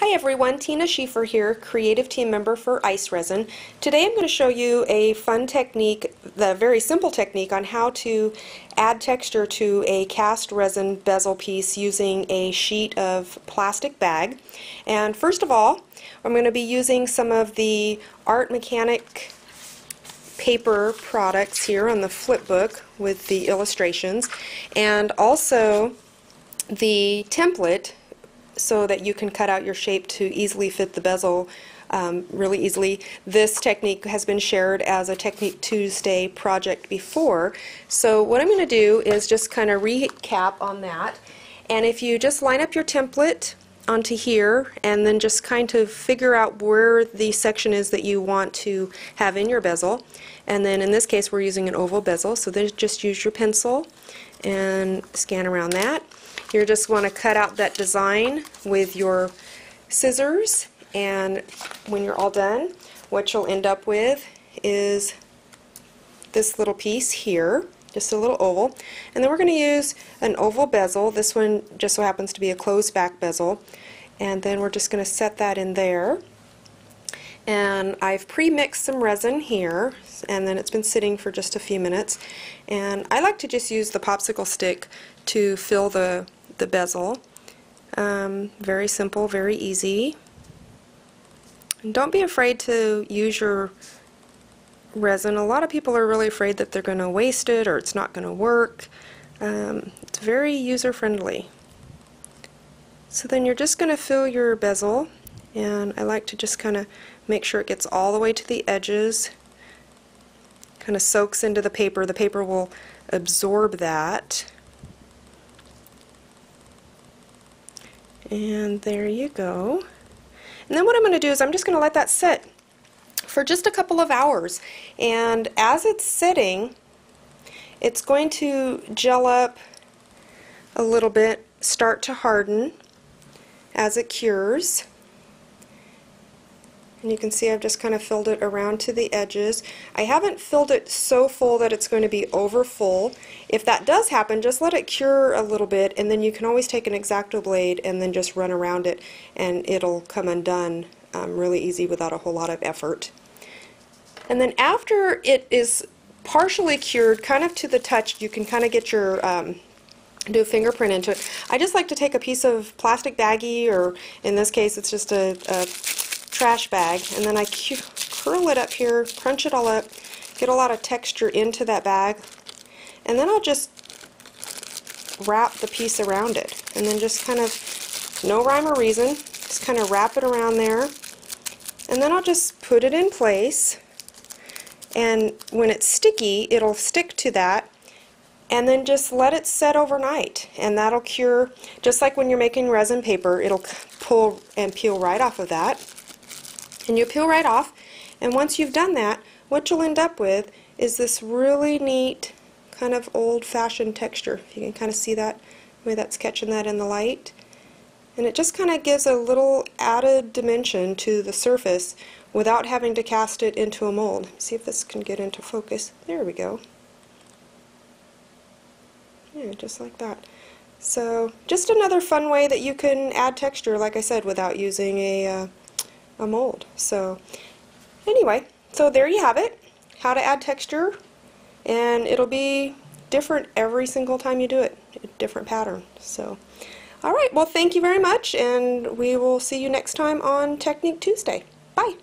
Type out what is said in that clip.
Hi everyone, Tina Schiefer here, Creative Team member for ICE Resin. Today I'm going to show you a fun technique, the very simple technique on how to add texture to a cast resin bezel piece using a sheet of plastic bag. And first of all, I'm going to be using some of the Art Mechanic paper products here on the flip book with the illustrations, and also the template so that you can cut out your shape to easily fit the bezel really easily. This technique has been shared as a Technique Tuesday project before, so what I'm going to do is just kind of recap on that. And if you just line up your template onto here and then just kind of figure out where the section is that you want to have in your bezel, and then in this case we're using an oval bezel, so then just use your pencil and scan around that. You just want to cut out that design with your scissors, and when you're all done, what you'll end up with is this little piece here, just a little oval. And then we're going to use an oval bezel. This one just so happens to be a closed back bezel, and then we're just going to set that in there. And I've pre-mixed some resin here, and then it's been sitting for just a few minutes, and I like to just use the popsicle stick to fill the bezel. Very simple, very easy. And don't be afraid to use your resin. A lot of people are really afraid that they're going to waste it or it's not going to work. It's very user-friendly. So then you're just going to fill your bezel, and I like to just kind of make sure it gets all the way to the edges, kind of soaks into the paper. The paper will absorb that. And there you go. And then what I'm going to do is I'm just going to let that sit for just a couple of hours. And as it's sitting, it's going to gel up a little bit, start to harden as it cures. And you can see I've just kind of filled it around to the edges. I haven't filled it so full that it's going to be over full. If that does happen, just let it cure a little bit, and then you can always take an X-Acto blade and then just run around it, and it'll come undone really easy without a whole lot of effort. And then after it is partially cured, kind of to the touch, you can kind of get your do a fingerprint into it. I just like to take a piece of plastic baggie, or in this case it's just a trash bag, and then I curl it up here, crunch it all up, get a lot of texture into that bag, and then I'll just wrap the piece around it, and then just kind of, no rhyme or reason, just kind of wrap it around there, and then I'll just put it in place, and when it's sticky it'll stick to that, and then just let it set overnight, and that'll cure. Just like when you're making resin paper, it'll pull and peel right off of that. And you peel right off, and once you've done that, what you'll end up with is this really neat kind of old-fashioned texture. If you can kind of see that, the way that's catching that in the light. And it just kind of gives a little added dimension to the surface without having to cast it into a mold. See if this can get into focus. There we go. Yeah, just like that. So just another fun way that you can add texture, like I said, without using a mold. So anyway, so there you have it, how to add texture, and it'll be different every single time you do it, a different pattern. So alright, well thank you very much, and we will see you next time on Technique Tuesday. Bye!